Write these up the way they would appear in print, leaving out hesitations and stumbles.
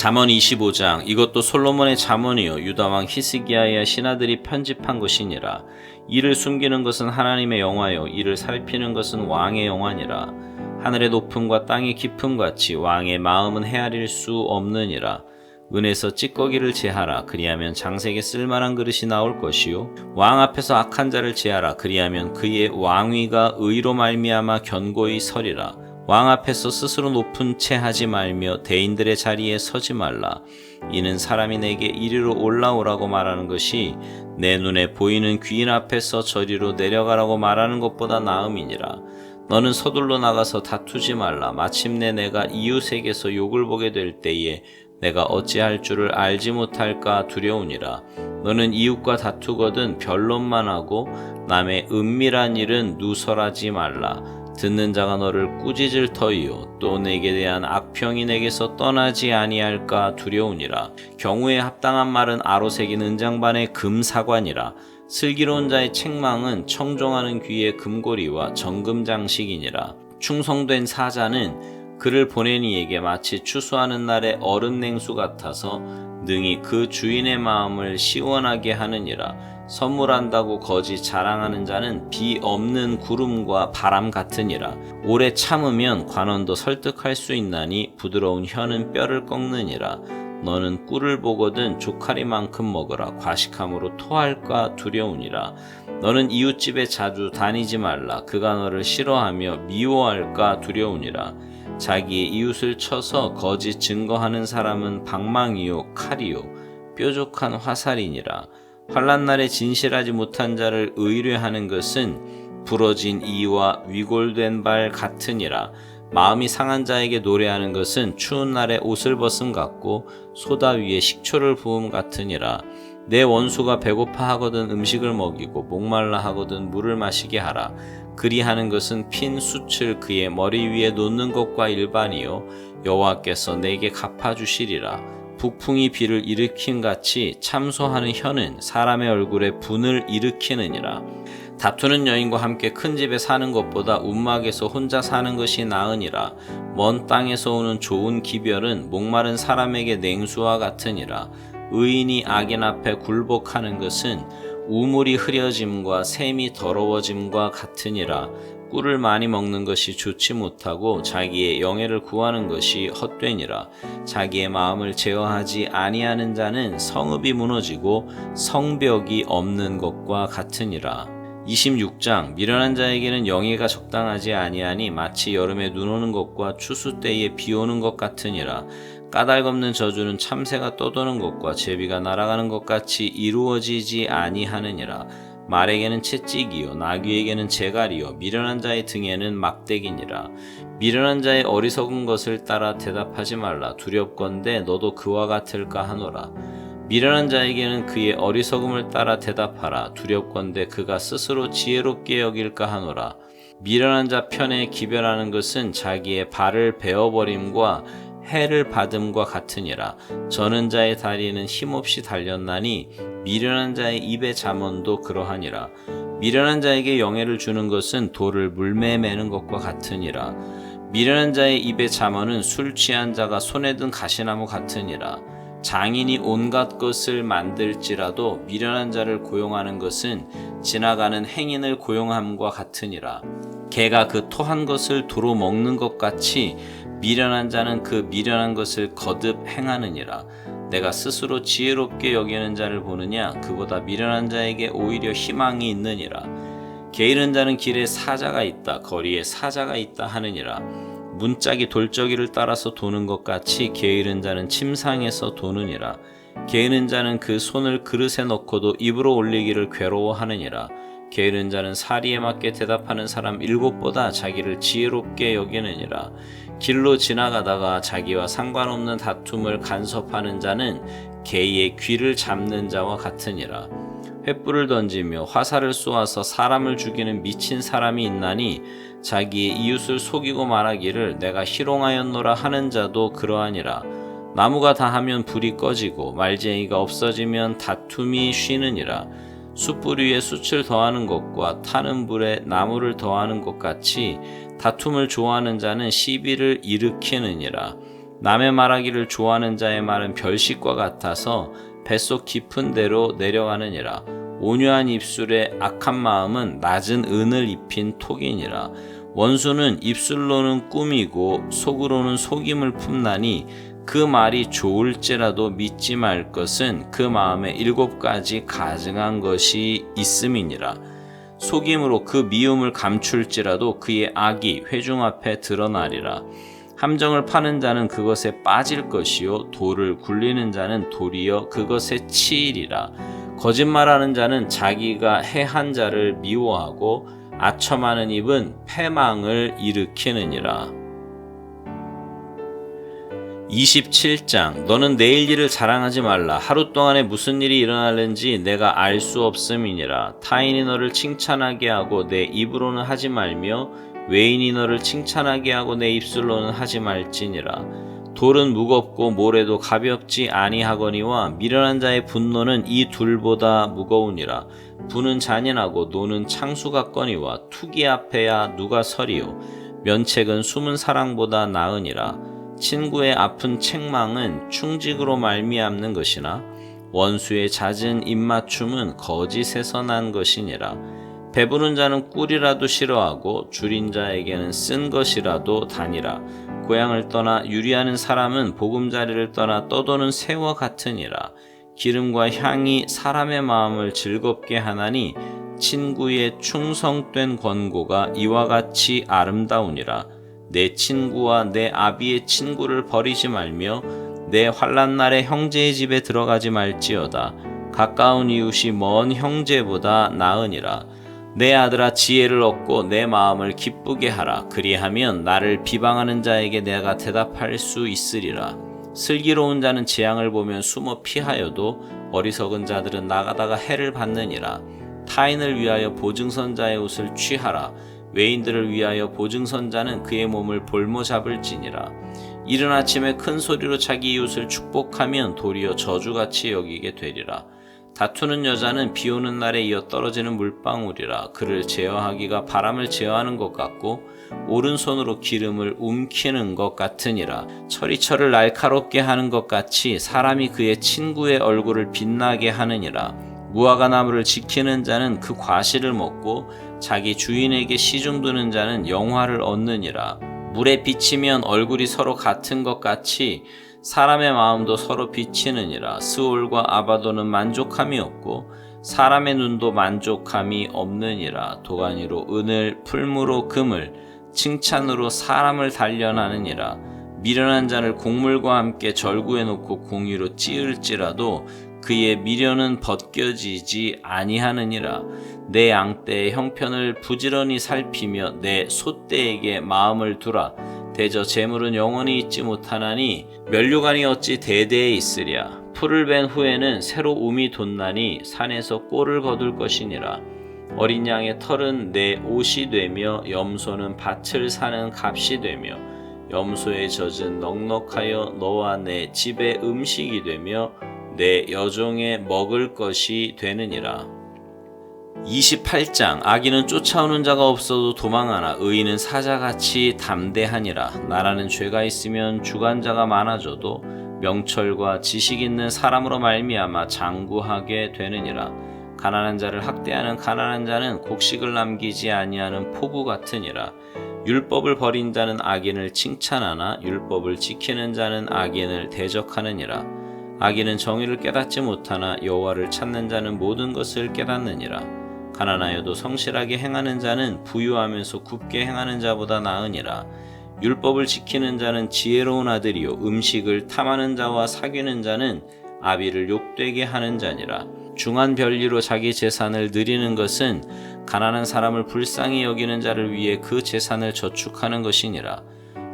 잠언 25장. 이것도 솔로몬의 잠언이요 유다왕 히스기야의 신하들이 편집한 것이니라. 이를 숨기는 것은 하나님의 영화요 이를 살피는 것은 왕의 영화니라. 하늘의 높음과 땅의 깊음 같이 왕의 마음은 헤아릴 수 없느니라. 은에서 찌꺼기를 제하라. 그리하면 장색에 쓸만한 그릇이 나올 것이요 왕 앞에서 악한 자를 제하라. 그리하면 그의 왕위가 의로 말미암아 견고히 서리라. 왕 앞에서 스스로 높은 채 하지 말며 대인들의 자리에 서지 말라. 이는 사람이 내게 이리로 올라오라고 말하는 것이 내 눈에 보이는 귀인 앞에서 저리로 내려가라고 말하는 것보다 나음이니라. 너는 서둘러 나가서 다투지 말라. 마침내 내가 이웃에게서 욕을 보게 될 때에 내가 어찌할 줄을 알지 못할까 두려우니라. 너는 이웃과 다투거든 변론만 하고 남의 은밀한 일은 누설하지 말라. 듣는 자가 너를 꾸짖을 터이요 또 내게 대한 악평이 내게서 떠나지 아니할까 두려우니라. 경우에 합당한 말은 아로새긴 은장반의 금사관이라. 슬기로운 자의 책망은 청종하는 귀의 금고리와 정금장식이니라. 충성된 사자는 그를 보낸 이에게 마치 추수하는 날의 얼음 냉수 같아서 능히 그 주인의 마음을 시원하게 하느니라. 선물한다고 거짓 자랑하는 자는 비 없는 구름과 바람 같으니라. 오래 참으면 관원도 설득할 수 있나니 부드러운 혀는 뼈를 꺾느니라. 너는 꿀을 보거든 조카리만큼 먹으라. 과식함으로 토할까 두려우니라. 너는 이웃집에 자주 다니지 말라. 그가 너를 싫어하며 미워할까 두려우니라. 자기의 이웃을 쳐서 거짓 증거하는 사람은 방망이요 칼이요 뾰족한 화살이니라. 환난 날에 진실하지 못한 자를 의뢰하는 것은 부러진 이와 위골된 발 같으니라. 마음이 상한 자에게 노래하는 것은 추운 날에 옷을 벗음 같고 소다 위에 식초를 부음 같으니라. 내 원수가 배고파 하거든 음식을 먹이고 목말라 하거든 물을 마시게 하라. 그리하는 것은 핀 숯을 그의 머리 위에 놓는 것과 일반이요 여호와께서 내게 갚아주시리라. 북풍이 비를 일으킨 같이 참소하는 혀는 사람의 얼굴에 분을 일으키느니라. 다투는 여인과 함께 큰 집에 사는 것보다 움막에서 혼자 사는 것이 나으니라. 먼 땅에서 오는 좋은 기별은 목마른 사람에게 냉수와 같으니라. 의인이 악인 앞에 굴복하는 것은 우물이 흐려짐과 샘이 더러워짐과 같으니라. 꿀을 많이 먹는 것이 좋지 못하고 자기의 영예를 구하는 것이 헛되니라. 자기의 마음을 제어하지 아니하는 자는 성읍이 무너지고 성벽이 없는 것과 같으니라. 26장. 미련한 자에게는 영예가 적당하지 아니하니 마치 여름에 눈 오는 것과 추수 때에 비 오는 것 같으니라. 까닭없는 저주는 참새가 떠도는 것과 제비가 날아가는 것 같이 이루어지지 아니하느니라. 말에게는 채찍이요 나귀에게는 재갈이요 미련한 자의 등에는 막대기니라. 미련한 자의 어리석은 것을 따라 대답하지 말라. 두렵건대 너도 그와 같을까 하노라. 미련한 자에게는 그의 어리석음을 따라 대답하라. 두렵건대 그가 스스로 지혜롭게 여길까 하노라. 미련한 자 편에 기별하는 것은 자기의 발을 베어버림과 해를 받음과 같으니라. 저는 자의 다리는 힘없이 달렸나니 미련한 자의 입의 잠언도 그러하니라. 미련한 자에게 영예를 주는 것은 돌을 물매에 매는 것과 같으니라. 미련한 자의 입의 잠언은 술 취한 자가 손에 든 가시나무 같으니라. 장인이 온갖 것을 만들지라도 미련한 자를 고용하는 것은 지나가는 행인을 고용함과 같으니라. 개가 그 토한 것을 도로 먹는 것 같이 미련한 자는 그 미련한 것을 거듭 행하느니라. 내가 스스로 지혜롭게 여기는 자를 보느냐? 그보다 미련한 자에게 오히려 희망이 있느니라. 게으른 자는 길에 사자가 있다, 거리에 사자가 있다 하느니라. 문짝이 돌적이를 따라서 도는 것 같이 게으른 자는 침상에서 도느니라. 게으른 자는 그 손을 그릇에 넣고도 입으로 올리기를 괴로워하느니라. 게으른 자는 사리에 맞게 대답하는 사람 7보다 자기를 지혜롭게 여기느니라. 길로 지나가다가 자기와 상관없는 다툼을 간섭하는 자는 개의 귀를 잡는 자와 같으니라. 횃불을 던지며 화살을 쏘아서 사람을 죽이는 미친 사람이 있나니 자기의 이웃을 속이고 말하기를 내가 희롱하였노라 하는 자도 그러하니라. 나무가 다하면 불이 꺼지고 말쟁이가 없어지면 다툼이 쉬느니라. 숯불 위에 숯을 더하는 것과 타는 불에 나무를 더하는 것 같이 다툼을 좋아하는 자는 시비를 일으키느니라. 남의 말하기를 좋아하는 자의 말은 별식과 같아서 뱃속 깊은 데로 내려가느니라. 온유한 입술에 악한 마음은 낮은 은을 입힌 톡이니라. 원수는 입술로는 꾸미고 속으로는 속임을 품나니 그 말이 좋을지라도 믿지 말 것은 그 마음에 7가지 가증한 것이 있음이니라. 속임으로 그 미움을 감출지라도 그의 악이 회중 앞에 드러나리라. 함정을 파는 자는 그것에 빠질 것이요 돌을 굴리는 자는 도리어 그것에 치이리라. 거짓말하는 자는 자기가 해한 자를 미워하고 아첨하는 입은 패망을 일으키느니라. 27장 너는 내일 일을 자랑하지 말라. 하루 동안에 무슨 일이 일어날는지 내가 알 수 없음이니라. 타인이 너를 칭찬하게 하고 내 입으로는 하지 말며 외인이 너를 칭찬하게 하고 내 입술로는 하지 말지니라. 돌은 무겁고 모래도 가볍지 아니하거니와 미련한 자의 분노는 이 둘보다 무거우니라. 부는 잔인하고 노는 창수 같거니와 투기 앞에야 누가 서리요. 면책은 숨은 사랑보다 나으니라. 친구의 아픈 책망은 충직으로 말미암는 것이나 원수의 잦은 입맞춤은 거짓에서 난 것이니라. 배부른 자는 꿀이라도 싫어하고 줄인 자에게는 쓴 것이라도 다니라. 고향을 떠나 유리하는 사람은 보금자리를 떠나 떠도는 새와 같으니라. 기름과 향이 사람의 마음을 즐겁게 하나니 친구의 충성된 권고가 이와 같이 아름다우니라. 내 친구와 내 아비의 친구를 버리지 말며 내 환난 날에 형제의 집에 들어가지 말지어다. 가까운 이웃이 먼 형제보다 나으니라. 내 아들아 지혜를 얻고 내 마음을 기쁘게 하라. 그리하면 나를 비방하는 자에게 내가 대답할 수 있으리라. 슬기로운 자는 재앙을 보면 숨어 피하여도 어리석은 자들은 나가다가 해를 받느니라. 타인을 위하여 보증선자의 옷을 취하라. 외인들을 위하여 보증선자는 그의 몸을 볼모 잡을지니라. 이른 아침에 큰 소리로 자기 이웃을 축복하면 도리어 저주같이 여기게 되리라. 다투는 여자는 비 오는 날에 이어 떨어지는 물방울이라. 그를 제어하기가 바람을 제어하는 것 같고 오른손으로 기름을 움키는 것 같으니라. 철이 철을 날카롭게 하는 것 같이 사람이 그의 친구의 얼굴을 빛나게 하느니라. 무화과 나무를 지키는 자는 그 과실을 먹고 자기 주인에게 시중드는 자는 영화를 얻느니라. 물에 비치면 얼굴이 서로 같은 것 같이 사람의 마음도 서로 비치느니라. 스올과 아바도는 만족함이 없고 사람의 눈도 만족함이 없느니라. 도가니로 은을, 풀무로 금을, 칭찬으로 사람을 단련하느니라. 미련한 자를 곡물과 함께 절구해 놓고 공의로 찌을지라도 그의 미련은 벗겨지지 아니하느니라. 내 양떼의 형편을 부지런히 살피며 내 소떼에게 마음을 두라. 대저 재물은 영원히 있지 못하나니 면류관이 어찌 대대에 있으랴. 풀을 벤 후에는 새로 움이 돋나니 산에서 꼴을 거둘 것이니라. 어린 양의 털은 내 옷이 되며 염소는 밭을 사는 값이 되며 염소의 젖은 넉넉하여 너와 내 집의 음식이 되며 내 여종의 먹을 것이 되느니라. 28장 악인은 쫓아오는 자가 없어도 도망하나 의인은 사자같이 담대하니라. 나라는 죄가 있으면 주관자가 많아져도 명철과 지식 있는 사람으로 말미암아 장구하게 되느니라. 가난한 자를 학대하는 가난한 자는 곡식을 남기지 아니하는 포구 같으니라. 율법을 버린 자는 악인을 칭찬하나 율법을 지키는 자는 악인을 대적하느니라. 악인은 정의를 깨닫지 못하나 여호와를 찾는 자는 모든 것을 깨닫느니라. 가난하여도 성실하게 행하는 자는 부유하면서 굽게 행하는 자보다 나으니라. 율법을 지키는 자는 지혜로운 아들이요 음식을 탐하는 자와 사귀는 자는 아비를 욕되게 하는 자니라. 중한 별리로 자기 재산을 늘리는 것은 가난한 사람을 불쌍히 여기는 자를 위해 그 재산을 저축하는 것이니라.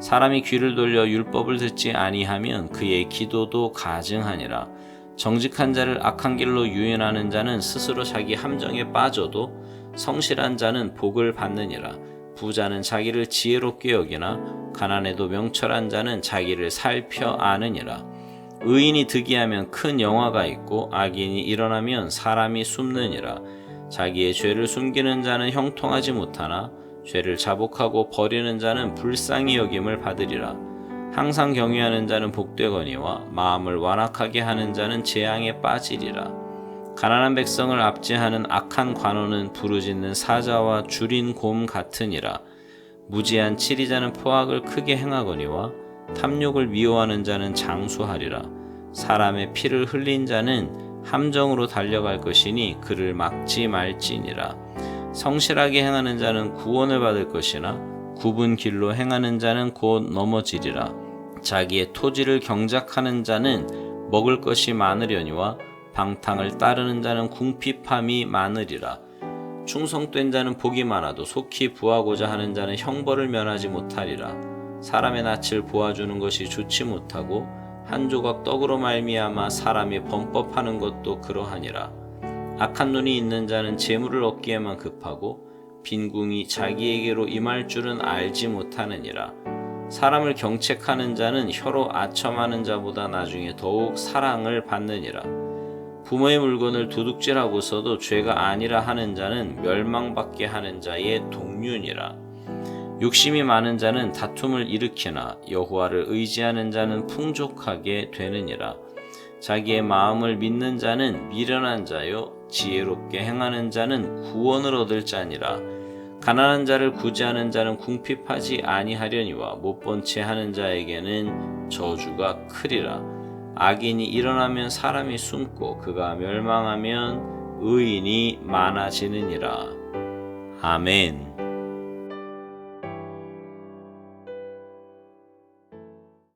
사람이 귀를 돌려 율법을 듣지 아니하면 그의 기도도 가증하니라. 정직한 자를 악한 길로 유인하는 자는 스스로 자기 함정에 빠져도 성실한 자는 복을 받느니라. 부자는 자기를 지혜롭게 여기나 가난해도 명철한 자는 자기를 살펴 아느니라. 의인이 득이하면 큰 영화가 있고 악인이 일어나면 사람이 숨느니라. 자기의 죄를 숨기는 자는 형통하지 못하나 죄를 자복하고 버리는 자는 불쌍히 여김을 받으리라. 항상 경외하는 자는 복되거니와 마음을 완악하게 하는 자는 재앙에 빠지리라. 가난한 백성을 압제하는 악한 관원은 부르짖는 사자와 줄인 곰 같으니라. 무지한 치리자는 포악을 크게 행하거니와 탐욕을 미워하는 자는 장수하리라. 사람의 피를 흘린 자는 함정으로 달려갈 것이니 그를 막지 말지니라. 성실하게 행하는 자는 구원을 받을 것이나 굽은 길로 행하는 자는 곧 넘어지리라. 자기의 토지를 경작하는 자는 먹을 것이 많으려니와 방탕을 따르는 자는 궁핍함이 많으리라. 충성된 자는 복이 많아도 속히 부하고자 하는 자는 형벌을 면하지 못하리라. 사람의 낯을 보아주는 것이 좋지 못하고 한 조각 떡으로 말미암아 사람이 범법하는 것도 그러하니라. 악한 눈이 있는 자는 재물을 얻기에만 급하고 빈궁이 자기에게로 임할 줄은 알지 못하느니라. 사람을 경책하는 자는 혀로 아첨하는 자보다 나중에 더욱 사랑을 받느니라. 부모의 물건을 도둑질하고서도 죄가 아니라 하는 자는 멸망받게 하는 자의 동류니라. 욕심이 많은 자는 다툼을 일으키나 여호와를 의지하는 자는 풍족하게 되느니라. 자기의 마음을 믿는 자는 미련한 자요 지혜롭게 행하는 자는 구원을 얻을 자니라. 가난한 자를 구제하는 자는 궁핍하지 아니하려니와 못본 채 하는 자에게는 저주가 크리라. 악인이 일어나면 사람이 숨고 그가 멸망하면 의인이 많아지느니라. 아멘.